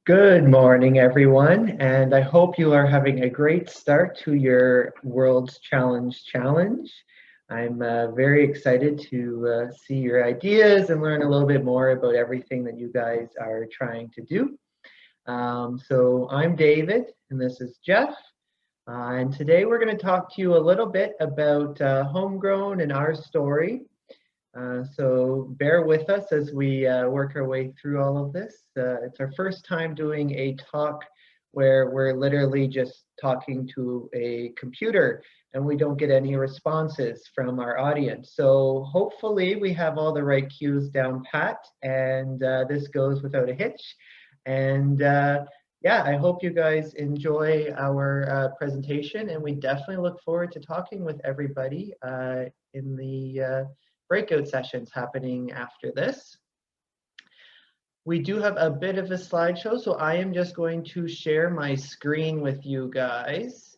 Good morning, everyone, and I hope you are having a great start to your World's Challenge. I'm very excited to see your ideas and learn a little bit more about everything that you guys are trying to do. So I'm David, and this is Jeff. And today we're going to talk to you a little bit about Homegrown and our story. So bear with us as we work our way through all of this. It's our first time doing a talk where we're literally just talking to a computer and we don't get any responses from our audience. So hopefully we have all the right cues down pat and this goes without a hitch. And yeah, I hope you guys enjoy our presentation, and we definitely look forward to talking with everybody in the breakout sessions happening after this. We do have a bit of a slideshow, so I am just going to share my screen with you guys.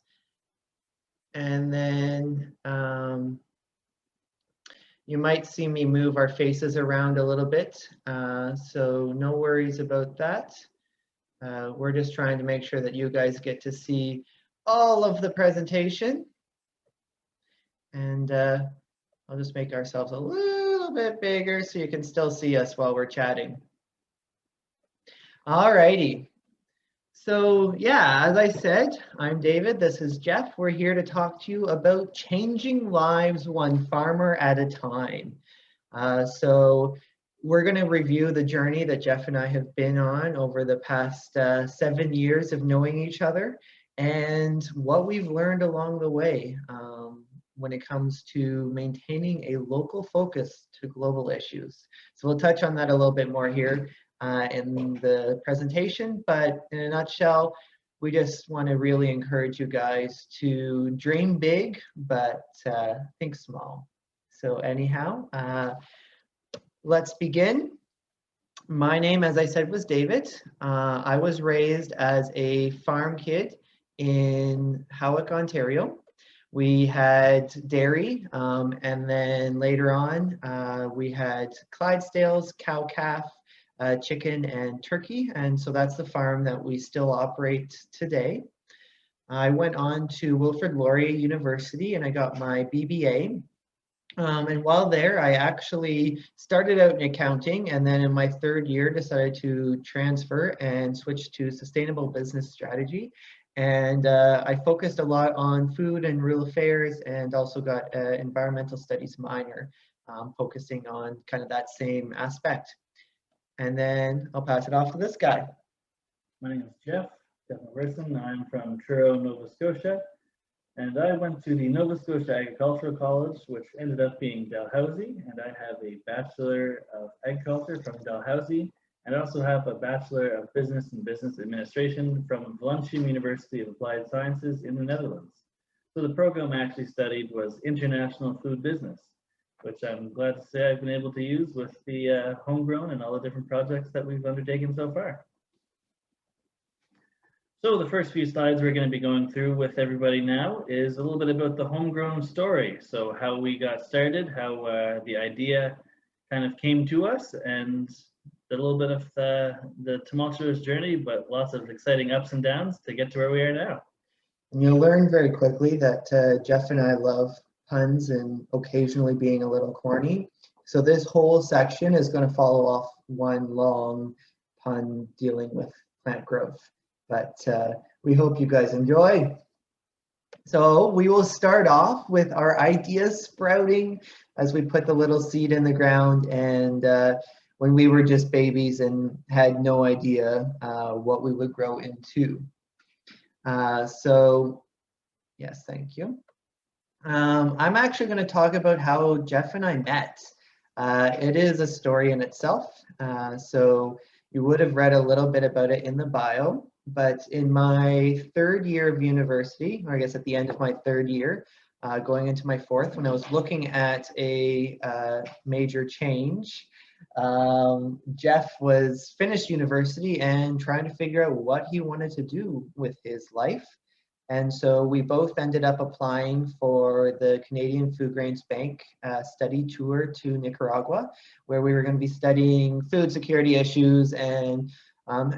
And then you might see me move our faces around a little bit, so no worries about that. We're just trying to make sure that you guys get to see all of the presentation. And I'll just make ourselves a little bit bigger so you can still see us while we're chatting. All righty. So yeah, as I said, I'm David, this is Jeff. We're here to talk to you about changing lives one farmer at a time. So we're going to review the journey that Jeff and I have been on over the past 7 years of knowing each other and what we've learned along the way. When it comes to maintaining a local focus to global issues. So we'll touch on that a little bit more here in the presentation, but in a nutshell, we just want to really encourage you guys to dream big, but think small. So anyhow, let's begin. My name, as I said, was David. I was raised as a farm kid in Howick, Ontario. We had dairy, and then later on, we had Clydesdales, cow-calf, chicken, and turkey, and so that's the farm that we still operate today. I went on to Wilfrid Laurier University, and I got my BBA. And while there, I actually started out in accounting, and then in my third year decided to transfer and switch to sustainable business strategy. And I focused a lot on food and rural affairs, and also got an environmental studies minor, focusing on kind of that same aspect. And then I'll pass it off to this guy. My name is Jeff Morrison. I'm from Truro, Nova Scotia, and I went to the Nova Scotia Agricultural College, which ended up being Dalhousie, and I have a Bachelor of Agriculture from Dalhousie. And I also have a Bachelor of Business and Business Administration from Valencia University of Applied Sciences in the Netherlands. So the program I actually studied was International Food Business, which I'm glad to say I've been able to use with the Homegrown and all the different projects that we've undertaken so far. So the first few slides we're going to be going through with everybody now is a little bit about the Homegrown story. So how we got started, how the idea kind of came to us, and a little bit of the tumultuous journey, but lots of exciting ups and downs to get to where we are now. And you'll learn very quickly that Jeff and I love puns and occasionally being a little corny. So this whole section is going to follow off one long pun dealing with plant growth. But we hope you guys enjoy. So we will start off with our ideas sprouting as we put the little seed in the ground, and when we were just babies and had no idea what we would grow into. So yes, thank you. I'm actually going to talk about how Jeff and I met. It is a story in itself. So you would have read a little bit about it in the bio, but in my third year of university, or I guess at the end of my third year, going into my fourth, when I was looking at a major change, Jeff was finished university and trying to figure out what he wanted to do with his life. And so we both ended up applying for the Canadian Food Grains Bank study tour to Nicaragua, where we were going to be studying food security issues and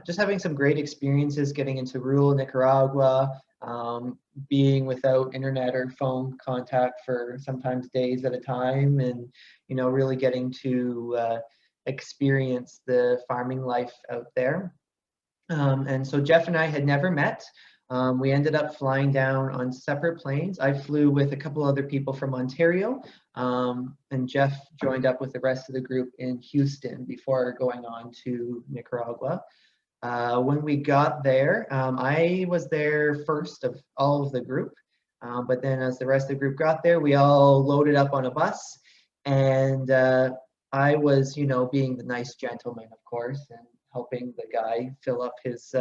just having some great experiences getting into rural Nicaragua, being without internet or phone contact for sometimes days at a time, and really getting to experience the farming life out there. And so Jeff and I had never met. We ended up flying down on separate planes. I flew with a couple other people from Ontario, and Jeff joined up with the rest of the group in Houston before going on to Nicaragua. When we got there, I was there first of all of the group, but then as the rest of the group got there, we all loaded up on a bus, and I was, being the nice gentleman, of course, and helping the guy fill up his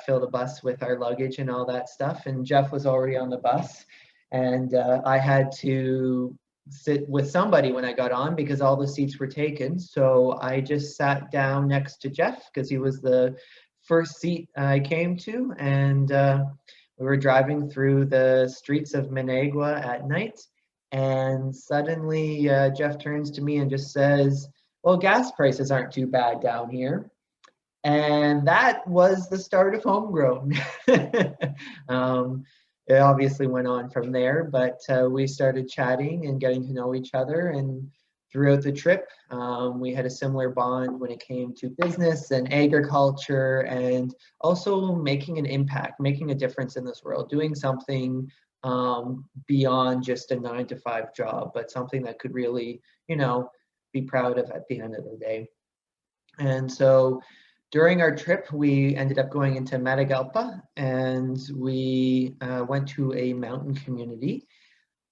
fill the bus with our luggage and all that stuff. And Jeff was already on the bus, and I had to sit with somebody when I got on because all the seats were taken. So I just sat down next to Jeff because he was the first seat I came to, and we were driving through the streets of Managua at night, and suddenly Jeff turns to me and just says, "Well, gas prices aren't too bad down here." And that was the start of Homegrown. It obviously went on from there, but we started chatting and getting to know each other. And throughout the trip, we had a similar bond when it came to business and agriculture, and also making an impact, making a difference in this world, doing something beyond just a 9-to-5 job, but something that could really, be proud of at the end of the day. And so during our trip, we ended up going into Matagalpa, and we went to a mountain community,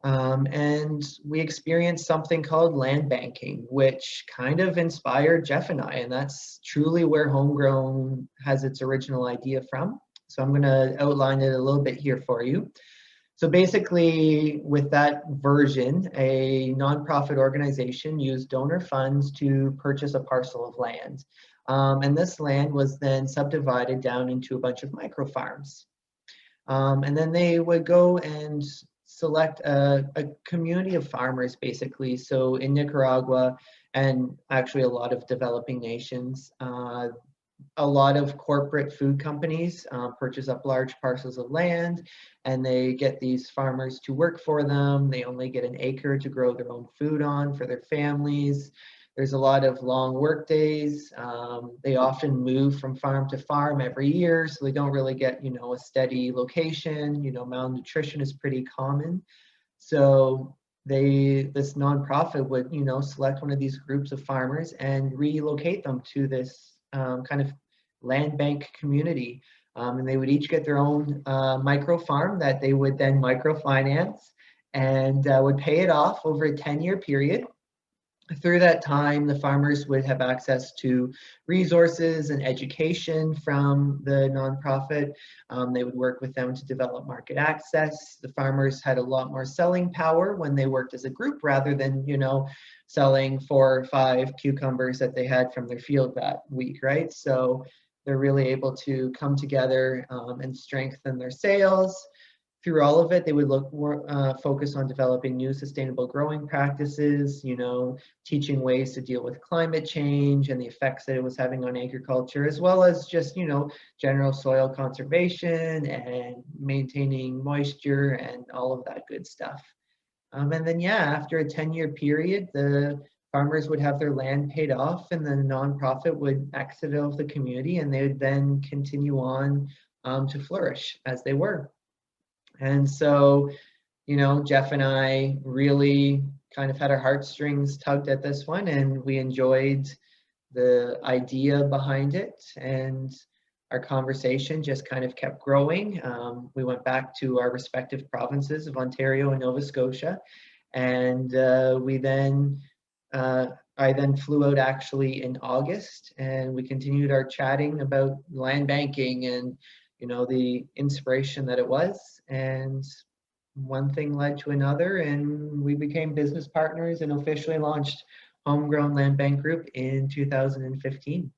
and we experienced something called land banking, which kind of inspired Jeff and I, and that's truly where Homegrown has its original idea from. So I'm going to outline it a little bit here for you. So basically, with that version, a nonprofit organization used donor funds to purchase a parcel of land. And this land was then subdivided down into a bunch of micro farms. And then they would go and select a community of farmers, basically. So in Nicaragua, and actually a lot of developing nations, a lot of corporate food companies purchase up large parcels of land, and they get these farmers to work for them. They only get an acre to grow their own food on for their families. There's a lot of long work days. They often move from farm to farm every year, so they don't really get, a steady location. Malnutrition is pretty common. So this nonprofit would, select one of these groups of farmers and relocate them to this kind of land bank community. And they would each get their own micro farm that they would then microfinance, and would pay it off over a 10-year period. Through that time, the farmers would have access to resources and education from the nonprofit. They would work with them to develop market access. The farmers had a lot more selling power when they worked as a group rather than, selling 4 or 5 cucumbers that they had from their field that week, right? So they're really able to come together and strengthen their sales. Through all of it, they would focus on developing new sustainable growing practices, teaching ways to deal with climate change and the effects that it was having on agriculture, as well as just, general soil conservation and maintaining moisture and all of that good stuff. And then, after a 10-year period, the farmers would have their land paid off, and the nonprofit would exit out of the community, and they would then continue on to flourish as they were. And so, Jeff and I really kind of had our heartstrings tugged at this one, and we enjoyed the idea behind it, and our conversation just kind of kept growing. We went back to our respective provinces of Ontario and Nova Scotia, and I then flew out actually in August, and we continued our chatting about land banking and the inspiration that it was. And one thing led to another, and we became business partners and officially launched Homegrown Land Bank Group in 2015.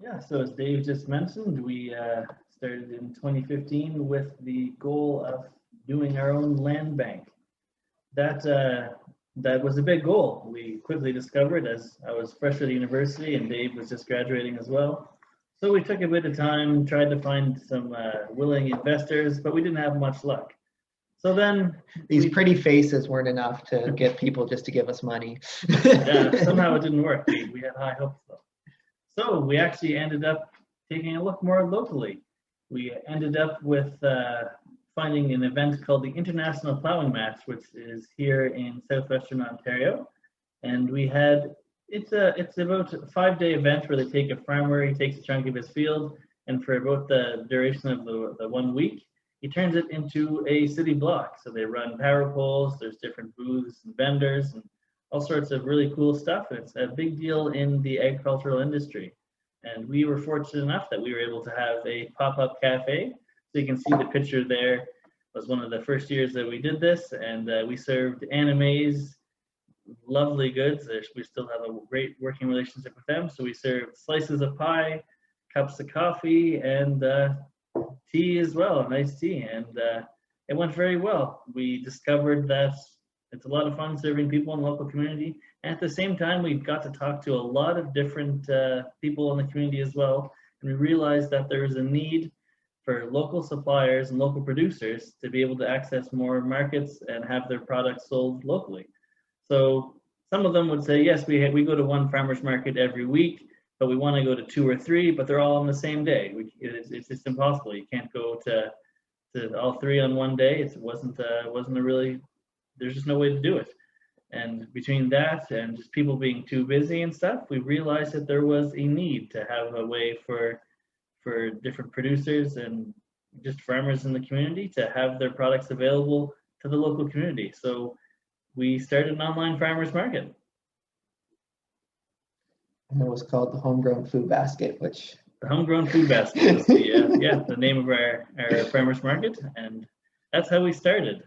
Yeah, so as Dave just mentioned, we started in 2015 with the goal of doing our own land bank. That was a big goal. We quickly discovered as I was fresh out of university and Dave was just graduating as well. So we took a bit of time, tried to find some willing investors, but we didn't have much luck. So then These we, pretty faces weren't enough to get people just to give us money. yeah, somehow it didn't work. We had high hopes though. So we actually ended up taking a look more locally. We ended up with finding an event called the International Plowing Match, which is here in southwestern Ontario. And we had it's about a 5 day event where they take a farmer, he takes a chunk of his field, and for about the duration of the 1 week, he turns it into a city block. So they run power poles, there's different booths and vendors and all sorts of really cool stuff. And it's a big deal in the agricultural industry. And we were fortunate enough that we were able to have a pop-up cafe. So you can see the picture there. It was one of the first years that we did this, and we served animes, lovely goods. We still have a great working relationship with them. So we served slices of pie, cups of coffee, and tea as well, nice tea. And it went very well. We discovered that it's a lot of fun serving people in the local community. And at the same time, we got to talk to a lot of different people in the community as well. And we realized that there is a need for local suppliers and local producers to be able to access more markets and have their products sold locally. So some of them would say, yes, we go to one farmer's market every week, but we want to go to 2 or 3, but they're all on the same day. It's just impossible. You can't go to all 3 on one day. It wasn't a really, there's just no way to do it. And between that and just people being too busy and stuff, we realized that there was a need to have a way for different producers and just farmers in the community to have their products available to the local community. So we started an online farmers market. And it was called the Homegrown Food Basket, which The Homegrown Food Basket was the name of our farmers market, and that's how we started.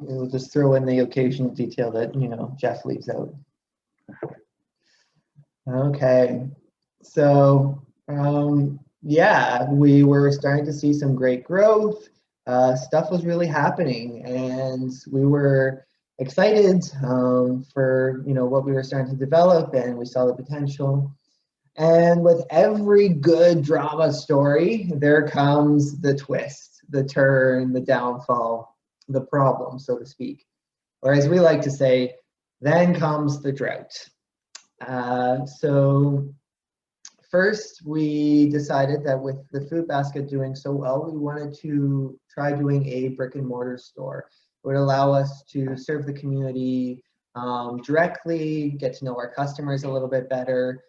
we'll just throw in the occasional detail that Jeff leaves out. Okay, so yeah, we were starting to see some great growth. Stuff was really happening, and we were excited for what we were starting to develop, and we saw the potential. And with every good drama story, there comes the twist, the turn, the downfall, the problem, so to speak. Or as we like to say, then comes the drought. So first, we decided that with the food basket doing so well, we wanted to try doing a brick and mortar store. It would allow us to serve the community directly, get to know our customers a little bit better.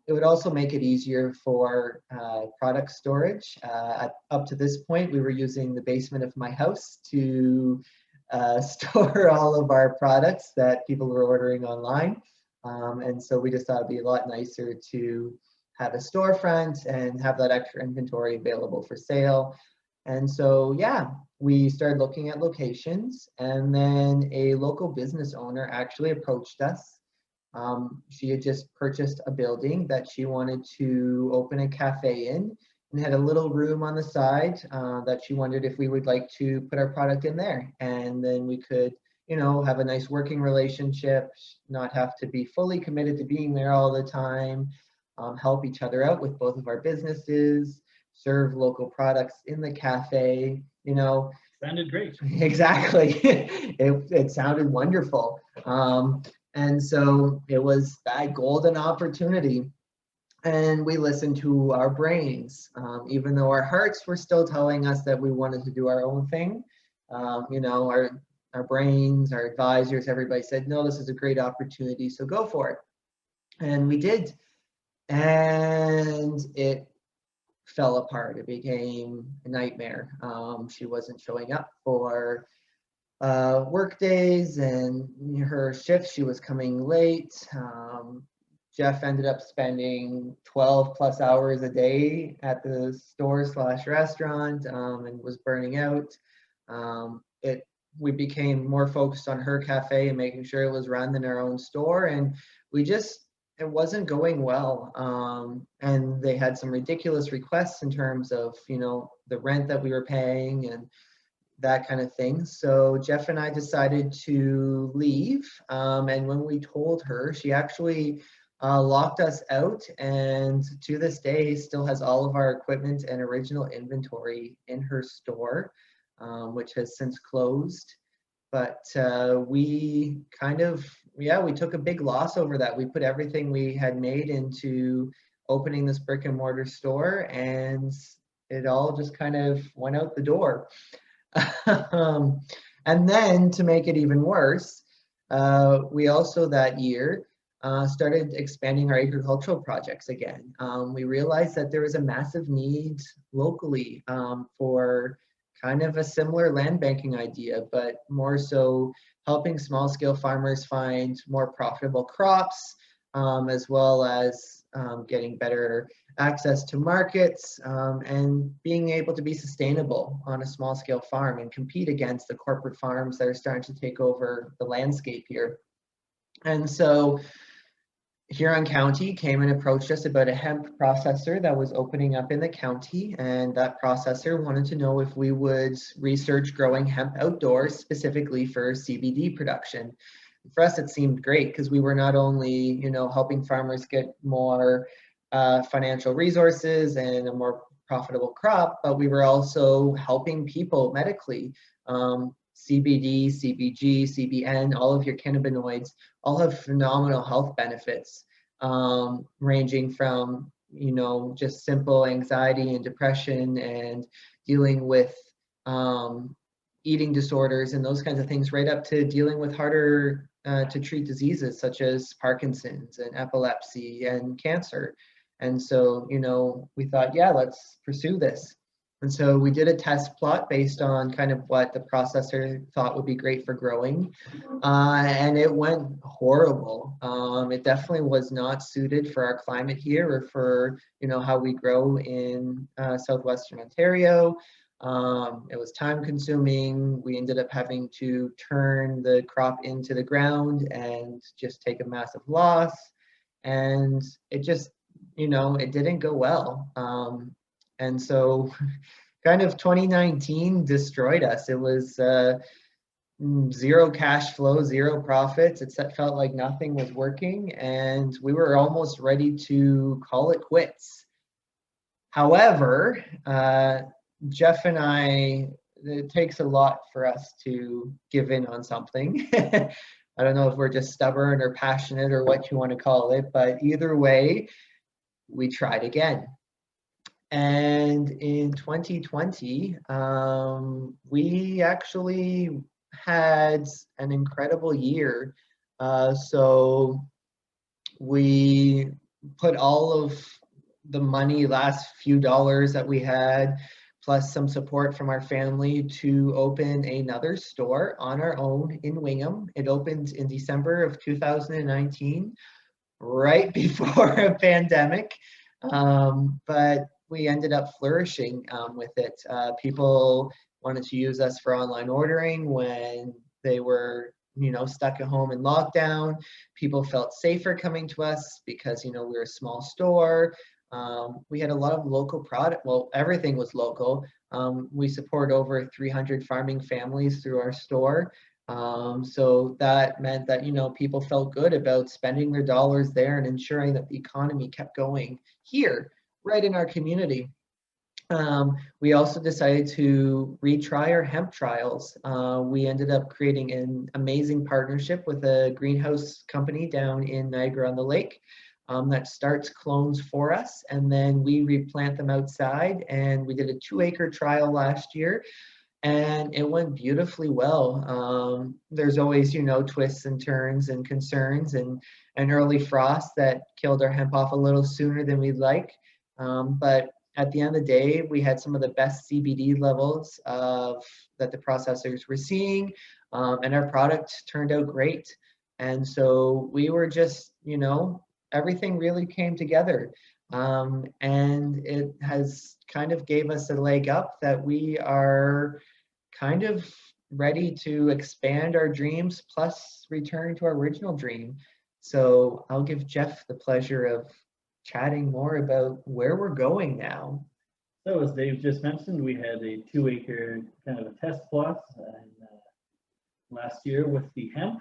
It would also make it easier for product storage. Up to this point, we were using the basement of my house to store all of our products that people were ordering online. And so we just thought it'd be a lot nicer to have a storefront and have that extra inventory available for sale. And so, yeah, we started looking at locations, and then a local business owner actually approached us. She had just purchased a building that she wanted to open a cafe in, and had a little room on the side that she wondered if we would like to put our product in there. And then we could, have a nice working relationship, not have to be fully committed to being there all the time, help each other out with both of our businesses, serve local products in the cafe, Sounded great. Exactly. It sounded wonderful. And so it was that golden opportunity. And we listened to our brains, even though our hearts were still telling us that we wanted to do our own thing. Our brains, our advisors, everybody said, no, this is a great opportunity, so go for it. And we did. And it fell apart. It became a nightmare. She wasn't showing up for work days and her shifts. She was coming late. Jeff ended up spending 12 plus hours a day at the store/restaurant and was burning out. We became more focused on her cafe and making sure it was run in our own store. And we just it wasn't going well. And they had some ridiculous requests in terms of, the rent that we were paying and that kind of thing. So Jeff and I decided to leave. And when we told her, she actually locked us out, and to this day still has all of our equipment and original inventory in her store, which has since closed. But we kind of, yeah, we took a big loss over that. We put everything we had made into opening this brick and mortar store, and it all just kind of went out the door. um, and then to make it even worse, we also that year started expanding our agricultural projects again. We realized that there was a massive need locally for kind of a similar land banking idea, but more so helping small scale farmers find more profitable crops, as well as getting better access to markets, and being able to be sustainable on a small scale farm and compete against the corporate farms that are starting to take over the landscape here. And so Huron County came and approached us about a hemp processor that was opening up in the county, and that processor wanted to know if we would research growing hemp outdoors specifically for CBD production. For us, it seemed great because we were not only, helping farmers get more financial resources and a more profitable crop, but we were also helping people medically. CBD, CBG, CBN, all of your cannabinoids all have phenomenal health benefits, ranging from, just simple anxiety and depression and dealing with eating disorders and those kinds of things, right up to dealing with harder to treat diseases such as Parkinson's and epilepsy and cancer. And so, we thought, yeah, let's pursue this. And so we did a test plot based on kind of what the processor thought would be great for growing, and it went horrible. It definitely was not suited for our climate here or for, how we grow in southwestern Ontario. It was time consuming. We ended up having to turn the crop into the ground and just take a massive loss. And it just, it didn't go well. And so kind of 2019 destroyed us. It was zero cash flow, zero profits. It felt like nothing was working, and we were almost ready to call it quits. However, Jeff and I, it takes a lot for us to give in on something. I don't know if we're just stubborn or passionate or what you want to call it, but either way, we tried again. And in 2020, we actually had an incredible year. So we put all of the money, last few dollars that we had, plus some support from our family, to open another store on our own in Wingham. It opened in December of 2019, right before a pandemic. But we ended up flourishing with it. People wanted to use us for online ordering when they were, stuck at home in lockdown. People felt safer coming to us because, we were a small store. We had a lot of local product. Well, everything was local. We support over 300 farming families through our store. So that meant that, people felt good about spending their dollars there and ensuring that the economy kept going here, right in our community. We also decided to retry our hemp trials. We ended up creating an amazing partnership with a greenhouse company down in Niagara-on-the-Lake that starts clones for us, and then we replant them outside. And we did a 2-acre trial last year, and it went beautifully well. There's always, twists and turns and concerns, and an early frost that killed our hemp off a little sooner than we'd like. But at the end of the day, we had some of the best CBD levels that the processors were seeing, and our product turned out great. And so we were just, everything really came together. And it has kind of gave us a leg up that we are kind of ready to expand our dreams plus return to our original dream. So I'll give Jeff the pleasure of chatting more about where we're going now. So as Dave just mentioned, we had a 2-acre kind of a test plot last year with the hemp.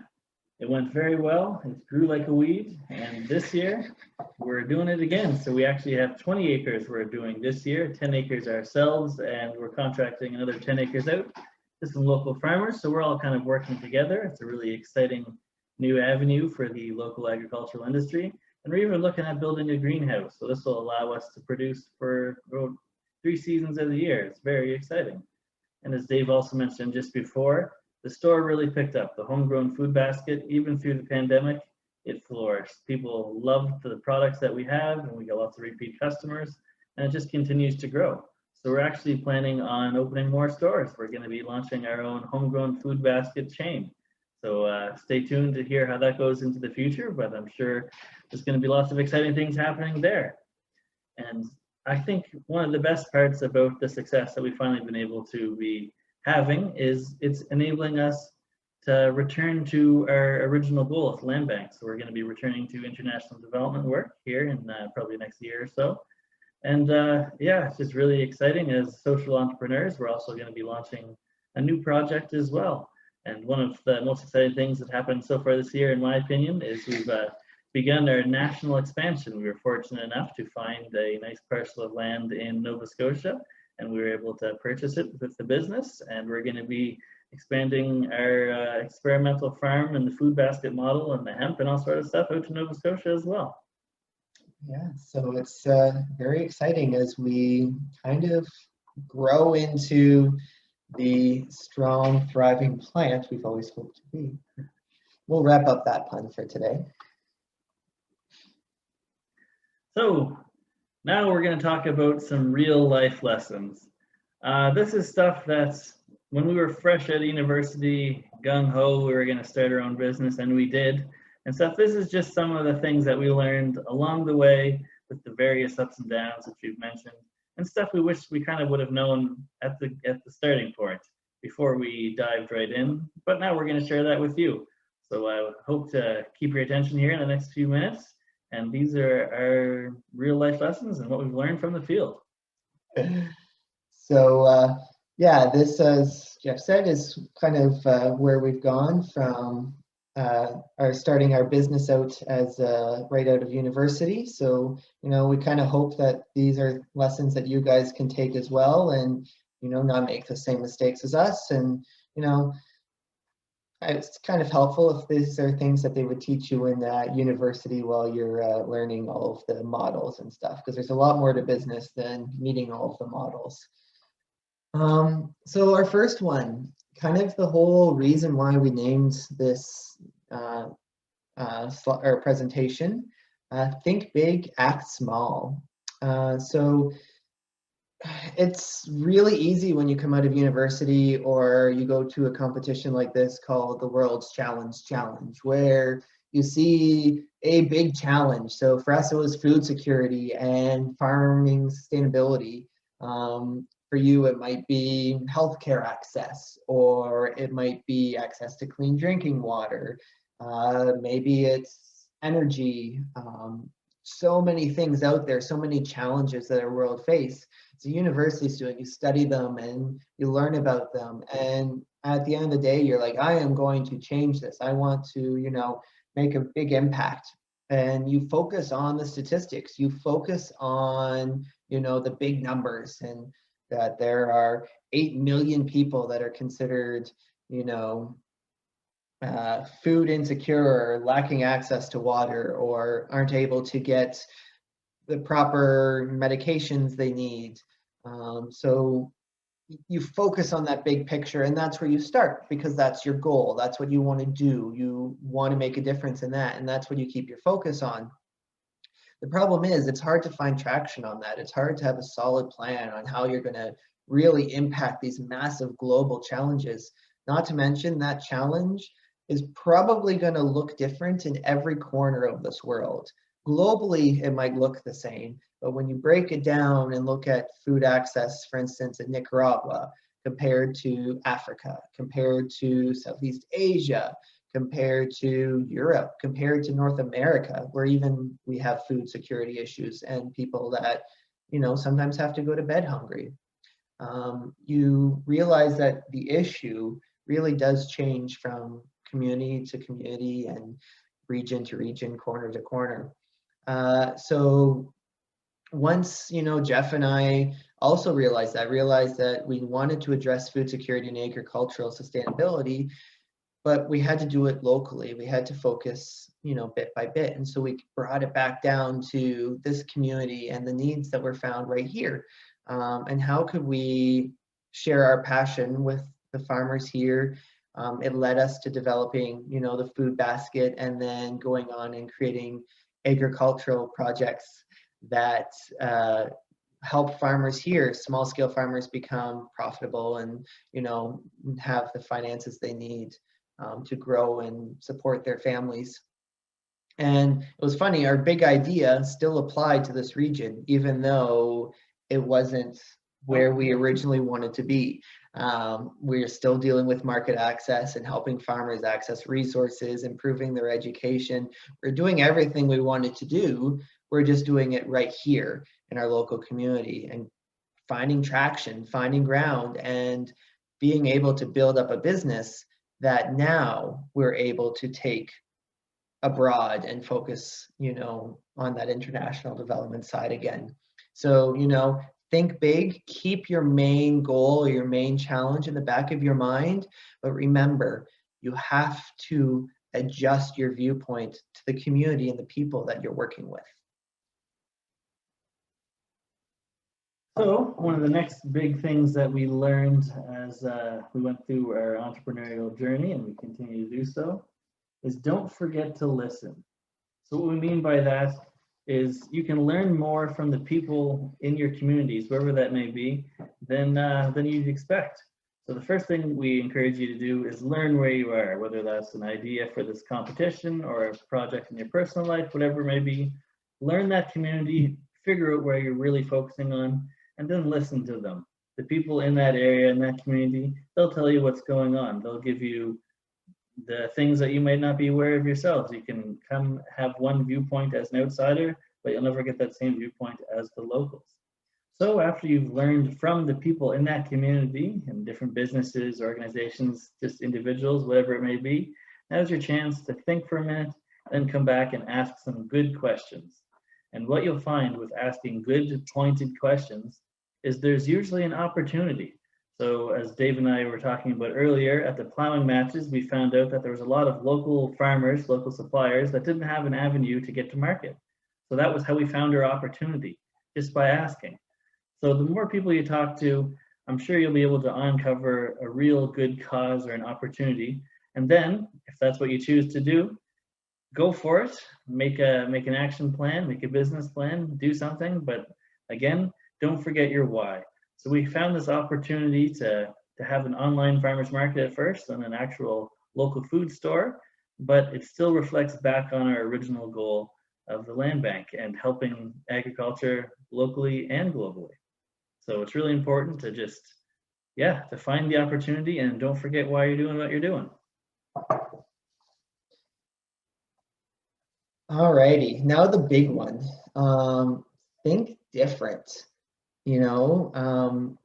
It went very well. It grew like a weed. And this year we're doing it again. So we actually have 20 acres we're doing this year, 10 acres ourselves, and we're contracting another 10 acres out to some local farmers. So we're all kind of working together. It's a really exciting new avenue for the local agricultural industry. And we're even looking at building a greenhouse. So this will allow us to produce for 3 seasons of the year. It's very exciting. And as Dave also mentioned just before, the store really picked up. The homegrown food basket, even through the pandemic, it flourished. People loved the products that we have, and we got lots of repeat customers, and it just continues to grow. So we're actually planning on opening more stores. We're going to be launching our own homegrown food basket chain. So stay tuned to hear how that goes into the future, but I'm sure there's going to be lots of exciting things happening there. And I think one of the best parts about the success that we've finally been able to be having is it's enabling us to return to our original goal of land banks. So we're going to be returning to international development work here in probably next year or so. And yeah, it's just really exciting. As social entrepreneurs, we're also going to be launching a new project as well. And one of the most exciting things that happened so far this year, in my opinion, is we've begun our national expansion. We were fortunate enough to find a nice parcel of land in Nova Scotia, and we were able to purchase it with the business. And we're going to be expanding our experimental farm and the food basket model and the hemp and all sort of stuff out to Nova Scotia as well. Yeah, so it's very exciting as we kind of grow into the strong, thriving plant we've always hoped to be. We'll wrap up that pun for today. So now we're going to talk about some real life lessons. This is stuff that's when we were fresh out of university, gung-ho, we were going to start our own business, and we did. And stuff, this is just some of the things that we learned along the way with the various ups and downs that you've mentioned, and stuff we wish we kind of would have known at the starting point before we dived right in. But now we're going to share that with you. So I hope to keep your attention here in the next few minutes. And these are our real life lessons and what we've learned from the field. So yeah, this, as Jeff said, is kind of where we've gone from starting our business out as right out of university. So, you know, we kind of hope that these are lessons that you guys can take as well and, you know, not make the same mistakes as us. And, you know, it's kind of helpful if these are things that they would teach you in university while you're learning all of the models and stuff, because there's a lot more to business than meeting all of the models. So our first one, kind of the whole reason why we named this presentation, think big, act small. So it's really easy when you come out of university or you go to a competition like this called the World's Challenge, where you see a big challenge. So for us, it was food security and farming sustainability. For you, it might be healthcare access, or it might be access to clean drinking water. Maybe it's energy. So many things out there, so many challenges that our world face. As a university student, you study them and you learn about them. And at the end of the day, you're like, I am going to change this. I want to, you know, make a big impact. And you focus on the statistics. You focus on, you know, the big numbers, and that there are 8 million people that are considered, you know, food insecure or lacking access to water, or aren't able to get the proper medications they need. So you focus on that big picture, and that's where you start, because that's your goal. That's what you want to do. You want to make a difference in that, and that's what you keep your focus on. The problem is it's hard to find traction on that. It's hard to have a solid plan on how you're going to really impact these massive global challenges. Not to mention that challenge is probably going to look different in every corner of this world. Globally, it might look the same, but when you break it down and look at food access, for instance, in Nicaragua, compared to Africa, compared to Southeast Asia, compared to Europe, compared to North America, where even we have food security issues and people that, you know, sometimes have to go to bed hungry. You realize that the issue really does change from community to community and region to region, corner to corner. So once, you know, Jeff and I also realized that we wanted to address food security and agricultural sustainability, but we had to do it locally. We had to focus, you know, bit by bit. And so we brought it back down to this community and the needs that were found right here. And how could we share our passion with the farmers here? It led us to developing, you know, the food basket, and then going on and creating agricultural projects that help farmers here, small scale farmers, become profitable and, you know, have the finances they need to grow and support their families. And it was funny, our big idea still applied to this region, even though it wasn't where we originally wanted to be. We're still dealing with market access and helping farmers access resources, improving their education. We're doing everything we wanted to do. We're just doing it right here in our local community and finding traction, finding ground, and being able to build up a business that now we're able to take abroad and focus, you know, on that international development side again. So, you know, think big, keep your main goal or your main challenge in the back of your mind, but remember, you have to adjust your viewpoint to the community and the people that you're working with. So one of the next big things that we learned as we went through our entrepreneurial journey, and we continue to do so, is don't forget to listen. So what we mean by that is you can learn more from the people in your communities, wherever that may be, than you'd expect. So the first thing we encourage you to do is learn where you are, whether that's an idea for this competition or a project in your personal life, whatever it may be. Learn that community, figure out where you're really focusing on, and then listen to them. The people in that area, in that community, they'll tell you what's going on. They'll give you the things that you might not be aware of yourselves. You can come have one viewpoint as an outsider, but you'll never get that same viewpoint as the locals. So after you've learned from the people in that community and different businesses, organizations, just individuals, whatever it may be, now's your chance to think for a minute, then come back and ask some good questions. And what you'll find with asking good, pointed questions is there's usually an opportunity. So as Dave and I were talking about earlier, at the plowing matches, we found out that there was a lot of local farmers, local suppliers that didn't have an avenue to get to market. So that was how we found our opportunity, just by asking. So the more people you talk to, I'm sure you'll be able to uncover a real good cause or an opportunity. And then, if that's what you choose to do, go for it. Make an action plan, make a business plan, do something. But again, don't forget your why. So we found this opportunity to have an online farmers market at first and an actual local food store, but it still reflects back on our original goal of the land bank and helping agriculture locally and globally. So it's really important to just, to find the opportunity and don't forget why you're doing what you're doing. Alrighty, now the big one. Think different. You know,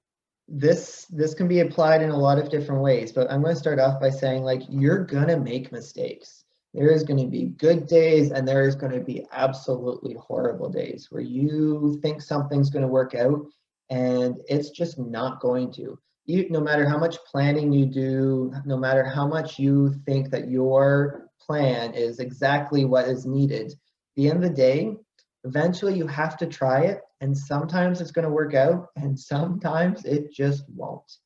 this can be applied in a lot of different ways, but I'm going to start off by saying, like, you're gonna make mistakes. There is going to be good days and there is going to be absolutely horrible days where you think something's going to work out and it's just not going to. No matter how much planning you do, no matter how much you think that your plan is exactly what is needed, at the end of the day, eventually you have to try it, and sometimes it's going to work out and sometimes it just won't.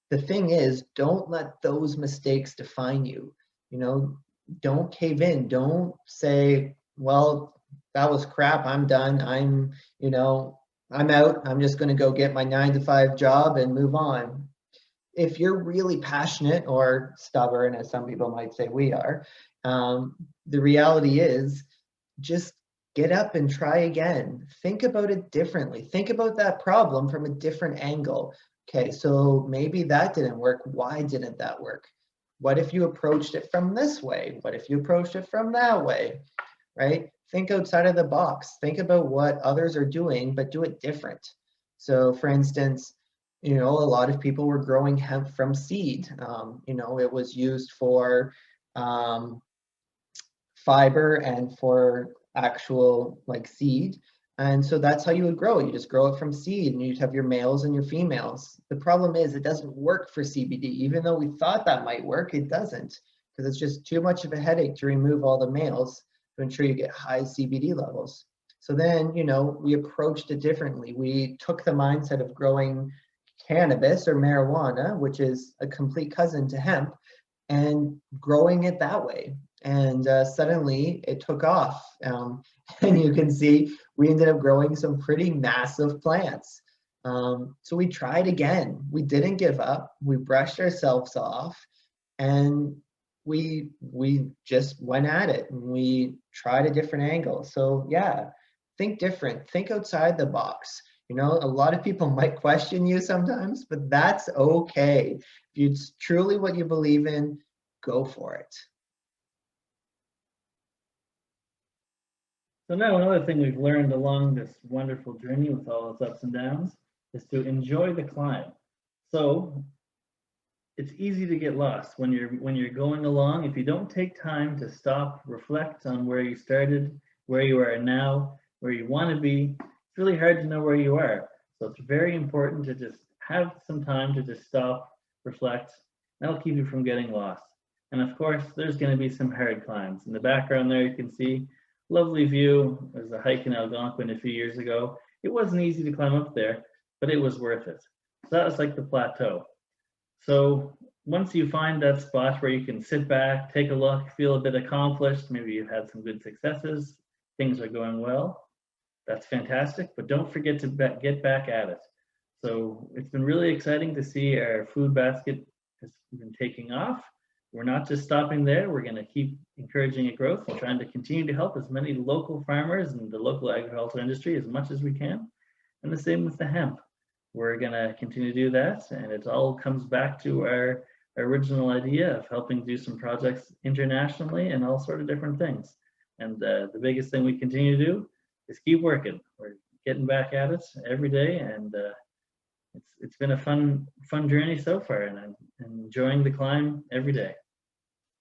The thing is, don't let those mistakes define you. You know, don't cave in. Don't say, well, that was crap, I'm done, I'm out, I'm just going to go get my 9-to-5 job and move on. If you're really passionate or stubborn, as some people might say we are, the reality is just get up and try again. Think about it differently. Think about that problem from a different angle. Okay, so maybe that didn't work. Why didn't that work? What if you approached it from this way? What if you approached it from that way, right? Think outside of the box. Think about what others are doing, but do it different. So for instance, you know, a lot of people were growing hemp from seed. You know, it was used for fiber and for actual like seed. And so that's how you would grow it. You just grow it from seed and you'd have your males and your females. The problem is it doesn't work for CBD. Even though we thought that might work, it doesn't, because it's just too much of a headache to remove all the males to ensure you get high CBD levels. So then, you know, we approached it differently. We took the mindset of growing cannabis or marijuana, which is a complete cousin to hemp, and growing it that way. And suddenly it took off. And you can see we ended up growing some pretty massive plants. So we tried again. We didn't give up. We brushed ourselves off, and we just went at it, and we tried a different angle. So yeah, think different. Think outside the box. You know, a lot of people might question you sometimes, but that's okay. If it's truly what you believe in, go for it. So now another thing we've learned along this wonderful journey with all its ups and downs is to enjoy the climb. So it's easy to get lost when you're going along. If you don't take time to stop, reflect on where you started, where you are now, where you want to be, it's really hard to know where you are. So it's very important to just have some time to just stop, reflect. That'll keep you from getting lost. And of course, there's going to be some hard climbs. In the background there, you can see lovely view. There's a hike in Algonquin a few years ago. It wasn't easy to climb up there, but it was worth it. So that was like the plateau. So once you find that spot where you can sit back, take a look, feel a bit accomplished, maybe you've had some good successes, things are going well, that's fantastic, but don't forget to get back at it. So it's been really exciting to see our food basket has been taking off. We're not just stopping there. We're going to keep encouraging its growth and trying to continue to help as many local farmers and the local agricultural industry as much as we can. And the same with the hemp. We're going to continue to do that. And it all comes back to our original idea of helping do some projects internationally and all sort of different things. And the biggest thing we continue to do is keep working. We're getting back at it every day. And it's been a fun journey so far, and I'm enjoying the climb every day.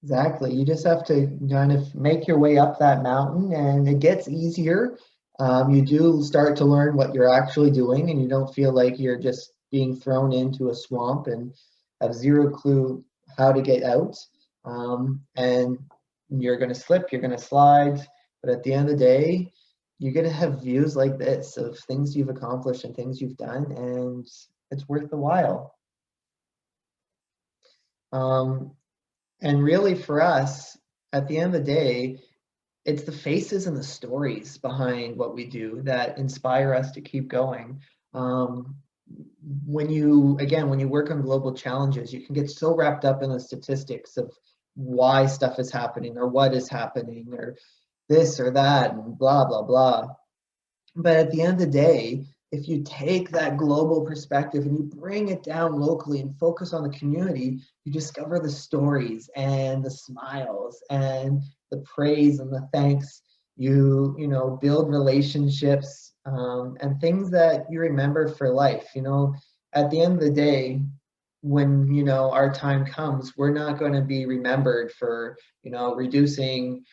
Exactly. You just have to kind of make your way up that mountain, and it gets easier. You do start to learn what you're actually doing, and you don't feel like you're just being thrown into a swamp and have zero clue how to get out. And you're going to slip, you're going to slide, but at the end of the day, you're going to have views like this of things you've accomplished and things you've done, and it's worth the while. And really for us, at the end of the day, it's the faces and the stories behind what we do that inspire us to keep going. When you work on global challenges, you can get so wrapped up in the statistics of why stuff is happening or what is happening or this or that and blah, blah, blah. But at the end of the day, if you take that global perspective and you bring it down locally and focus on the community, you discover the stories and the smiles and the praise and the thanks. You build relationships and things that you remember for life. At the end of the day, when our time comes, we're not going to be remembered for reducing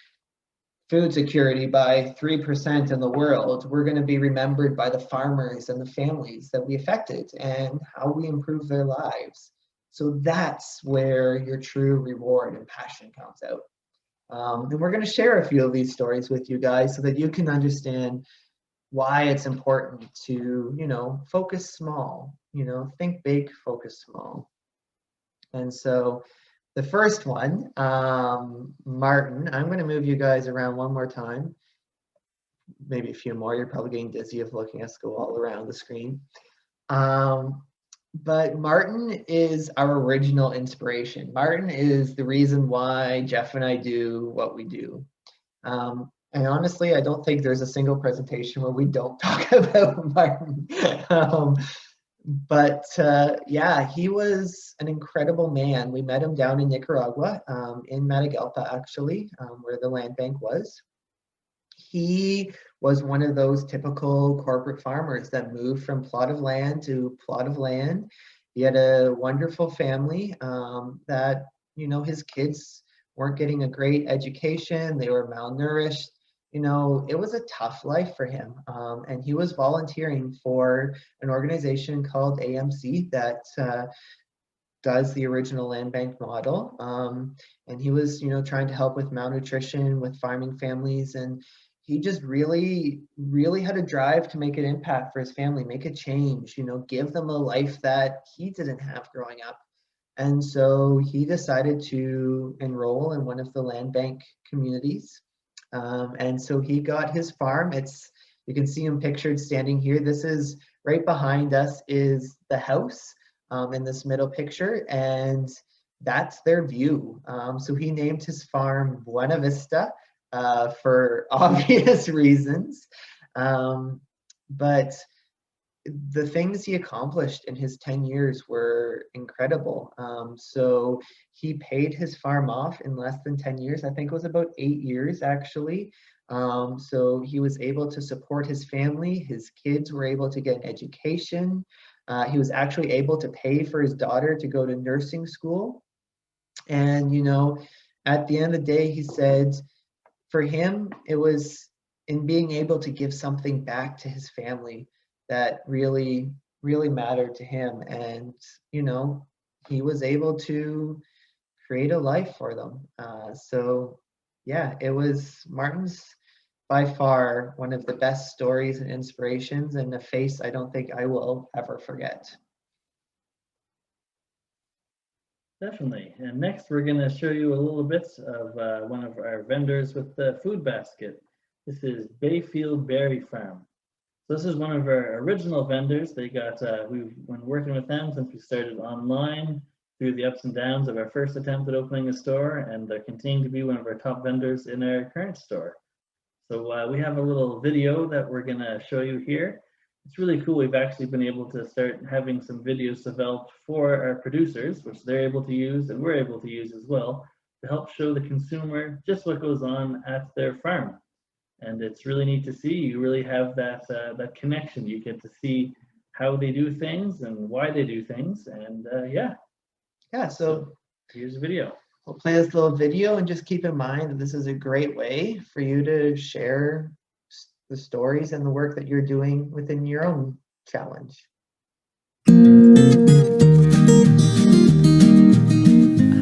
food security by 3% in the world. We're going to be remembered by the farmers and the families that we affected and how we improve their lives. So that's where your true reward and passion comes out. And we're going to share a few of these stories with you guys so that you can understand why it's important to, focus small, think big, focus small. And so the first one, Martin, I'm going to move you guys around one more time, maybe a few more. You're probably getting dizzy of looking at school all around the screen. But Martin is our original inspiration. Martin is the reason why Jeff and I do what we do. And honestly, I don't think there's a single presentation where we don't talk about Martin. But yeah, he was an incredible man. We met him down in Nicaragua, in Matagalpa, actually, where the land bank was. He was one of those typical corporate farmers that moved from plot of land to plot of land. He had a wonderful family that, his kids weren't getting a great education. They were malnourished. It was a tough life for him. And he was volunteering for an organization called AMC that does the original land bank model. And he was, trying to help with malnutrition, with farming families. And he just really, really had a drive to make an impact for his family, make a change, give them a life that he didn't have growing up. And so he decided to enroll in one of the land bank communities. And so he got his farm. You can see him pictured standing here. This is right behind us is the house in this middle picture, and that's their view. So he named his farm Buena Vista for obvious reasons. But the things he accomplished in his 10 years were incredible. So he paid his farm off in less than 10 years. I think it was about 8 years, actually. So he was able to support his family. His kids were able to get an education. He was actually able to pay for his daughter to go to nursing school. And, at the end of the day, he said, for him, it was in being able to give something back to his family that really, really mattered to him. And, he was able to create a life for them. So yeah, it was Martin's by far one of the best stories and inspirations, and a face I don't think I will ever forget. Definitely. And next, we're going to show you a little bit of one of our vendors with the food basket. This is Bayfield Berry Farm. So this is one of our original vendors. We've been working with them since we started online through the ups and downs of our first attempt at opening a store, and they're continuing to be one of our top vendors in our current store. So we have a little video that we're going to show you here. It's really cool. We've actually been able to start having some videos developed for our producers, which they're able to use and we're able to use as well, to help show the consumer just what goes on at their farm. And it's really neat to see. You really have that connection. You get to see how they do things and why they do things. And Yeah, so here's a video. We'll play this little video, and just keep in mind that this is a great way for you to share the stories and the work that you're doing within your own challenge.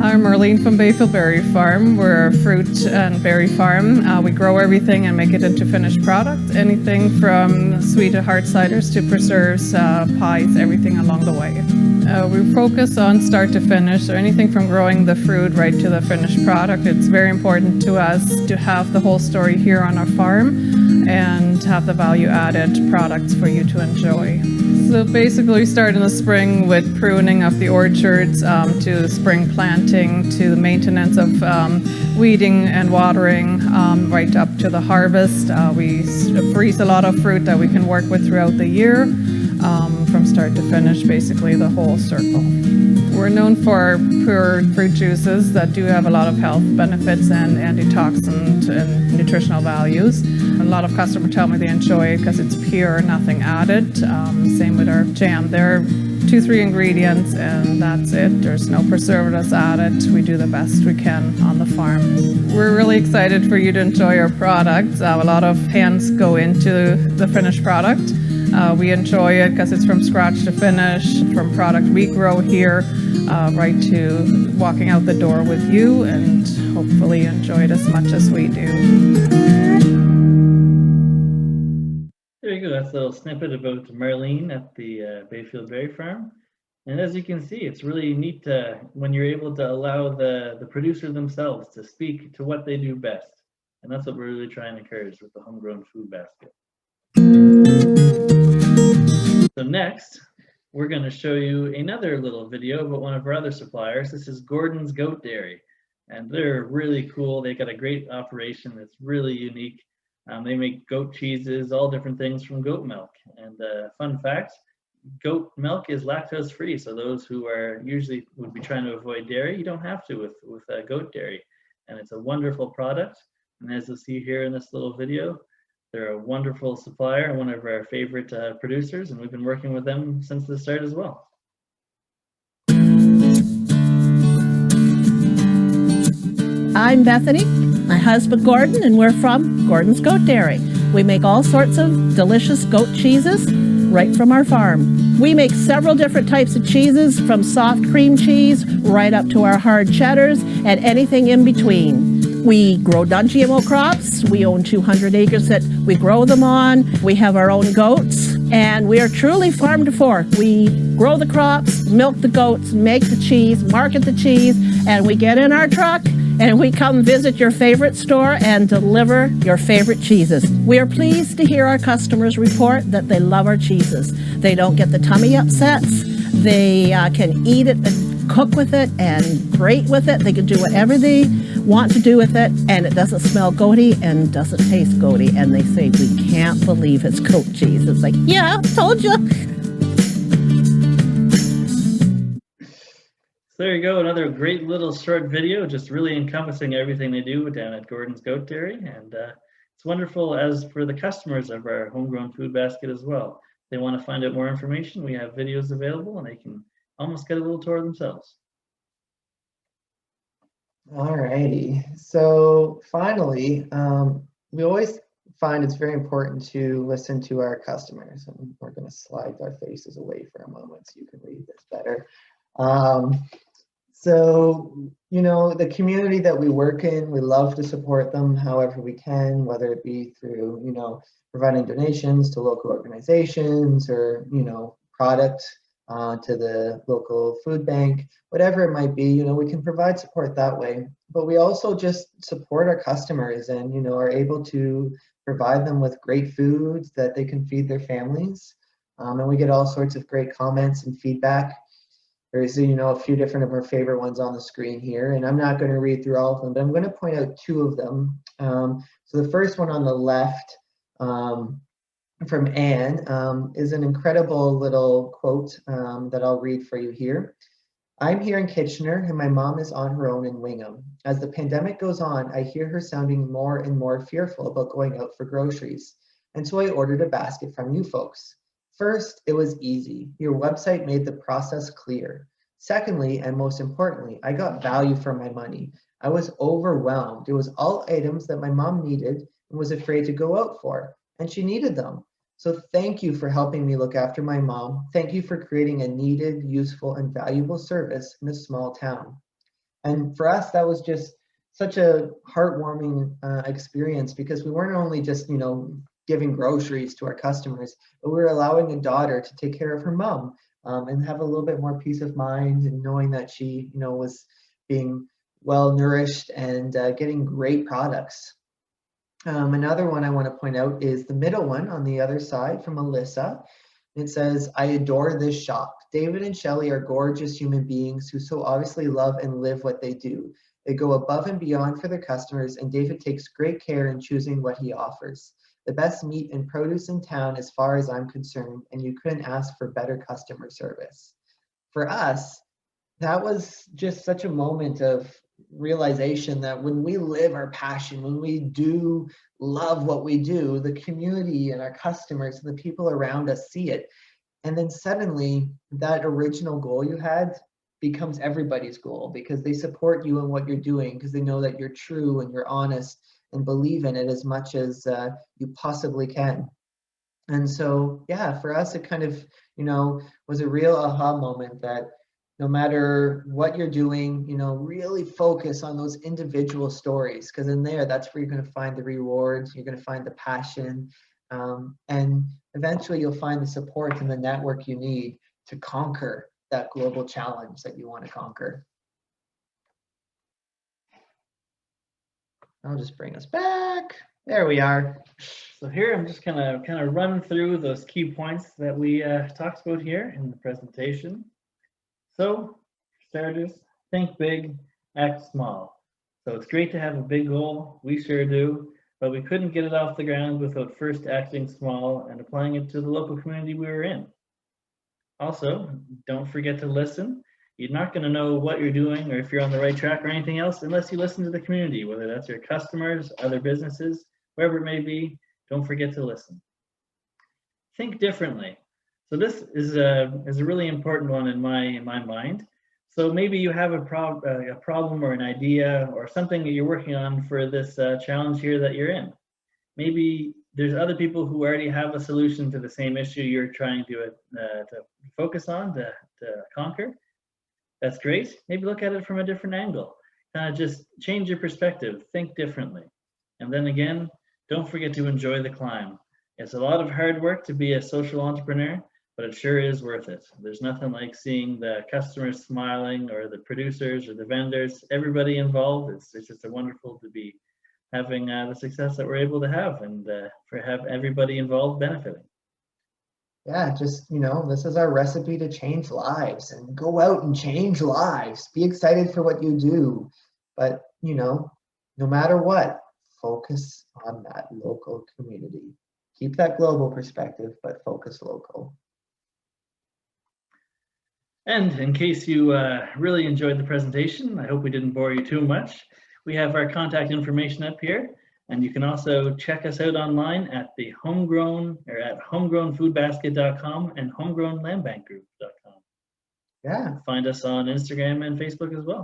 I'm Marlene from Bayfield Berry Farm. We're a fruit and berry farm. We grow everything and make it into finished product. Anything from sweet to hard ciders to preserves, pies, everything along the way. We focus on start to finish, so anything from growing the fruit right to the finished product. It's very important to us to have the whole story here on our farm and have the value-added products for you to enjoy. So basically we start in the spring with pruning of the orchards, to spring planting, to the maintenance of weeding and watering, right up to the harvest. We freeze a lot of fruit that we can work with throughout the year, from start to finish, basically the whole circle. We're known for pure fruit juices that do have a lot of health benefits and antioxidant and nutritional values. A lot of customers tell me they enjoy it because it's pure, nothing added. Same with our jam. There are 2-3 ingredients and that's it. There's no preservatives added. We do the best we can on the farm. We're really excited for you to enjoy our product. A lot of hands go into the finished product. We enjoy it because it's from scratch to finish, from product we grow here, right to walking out the door with you, and hopefully enjoy it as much as we do. There you go. That's a little snippet about Marlene at the Bayfield Berry Farm. And as you can see, it's really neat when you're able to allow the producer themselves to speak to what they do best. And that's what we're really trying to encourage with the Homegrown Food Basket. So next, we're going to show you another little video about one of our other suppliers. This is Gordon's Goat Dairy, and they're really cool. They got a great operation that's really unique. They make goat cheeses, all different things from goat milk. And fun fact, goat milk is lactose free. So those who are usually would be trying to avoid dairy, you don't have to with goat dairy. And it's a wonderful product. And as you'll see here in this little video, they're a wonderful supplier and one of our favorite producers. And we've been working with them since the start as well. I'm Bethany, my husband Gordon, and we're from Gordon's Goat Dairy. We make all sorts of delicious goat cheeses right from our farm. We make several different types of cheeses, from soft cream cheese right up to our hard cheddars and anything in between. We grow non-GMO crops. We own 200 acres that we grow them on. We have our own goats, and we are truly farm to fork. We grow the crops, milk the goats, make the cheese, market the cheese, and we get in our truck and we come visit your favorite store and deliver your favorite cheeses. We are pleased to hear our customers report that they love our cheeses. They don't get the tummy upsets. They can eat it and cook with it and grate with it. They can do whatever they want to do with it, and it doesn't smell goaty and doesn't taste goaty. And they say, we can't believe it's goat cheese. It's like, yeah, told you. So there you go, another great little short video, just really encompassing everything they do down at Gordon's Goat Dairy. And it's wonderful as for the customers of our homegrown food basket as well. If they want to find out more information, we have videos available and they can almost get a little tour themselves. Alrighty, so finally, we always find it's very important to listen to our customers, and we're going to slide our faces away for a moment so you can read this better. So, you know, the community that we work in, we love to support them however we can, whether it be through, you know, providing donations to local organizations or, you know, product to the local food bank, whatever it might be, you know, we can provide support that way. But we also just support our customers and, you know, are able to provide them with great foods that they can feed their families. And we get all sorts of great comments and feedback. There's, you know, a few different of our favorite ones on the screen here, and I'm not going to read through all of them, but I'm going to point out two of them. So the first one on the left from Anne is an incredible little quote that I'll read for you here. I'm here in Kitchener and my mom is on her own in Wingham. As the pandemic goes on, I hear her sounding more and more fearful about going out for groceries. And so I ordered a basket from you folks. First, it was easy. Your website made the process clear. Secondly, and most importantly, I got value for my money. I was overwhelmed. It was all items that my mom needed and was afraid to go out for, and she needed them. So thank you for helping me look after my mom. Thank you for creating a needed, useful, and valuable service in a small town. And for us, that was just such a heartwarming experience, because we weren't only just, you know, giving groceries to our customers, but we were allowing a daughter to take care of her mom and have a little bit more peace of mind and knowing that she, you know, was being well nourished and getting great products. Another one I want to point out is the middle one on the other side from Alyssa. It says, I adore this shop. David and Shelley are gorgeous human beings who so obviously love and live what they do. They go above and beyond for their customers, and David takes great care in choosing what he offers. The best meat and produce in town as far as I'm concerned, and you couldn't ask for better customer service. For us, that was just such a moment of realization that when we live our passion, when we do love what we do, the community and our customers and the people around us see it. And then suddenly that original goal you had becomes everybody's goal, because they support you in what you're doing, because they know that you're true and you're honest and believe in it as much as you possibly can. And so, yeah, for us, it kind of, you know, was a real aha moment that no matter what you're doing, you know, really focus on those individual stories, because in there, that's where you're going to find the rewards, you're going to find the passion, and eventually you'll find the support and the network you need to conquer that global challenge that you want to conquer. I'll just bring us back. There we are. So here I'm just gonna kind of run through those key points that we talked about here in the presentation. So, for starters, think big, act small. So it's great to have a big goal, we sure do, but we couldn't get it off the ground without first acting small and applying it to the local community we were in. Also, don't forget to listen. You're not going to know what you're doing or if you're on the right track or anything else unless you listen to the community, whether that's your customers, other businesses, wherever it may be. Don't forget to listen. Think differently. So this is a really important one in my mind. So maybe you have a problem or an idea or something that you're working on for this challenge here that you're in. Maybe there's other people who already have a solution to the same issue you're trying to focus on, to conquer. That's great. Maybe look at it from a different angle. Kind of just change your perspective, think differently. And then again, don't forget to enjoy the climb. It's a lot of hard work to be a social entrepreneur, but it sure is worth it. There's nothing like seeing the customers smiling or the producers or the vendors, everybody involved. It's just wonderful to be having the success that we're able to have and for have everybody involved benefiting. Yeah, just, this is our recipe to change lives, and go out and change lives. Be excited for what you do. But, no matter what, focus on that local community. Keep that global perspective, but focus local. And in case you really enjoyed the presentation, I hope we didn't bore you too much. We have our contact information up here, and you can also check us out online at the homegrownfoodbasket.com and homegrownlandbankgroup.com. Yeah. Find us on Instagram and Facebook as well.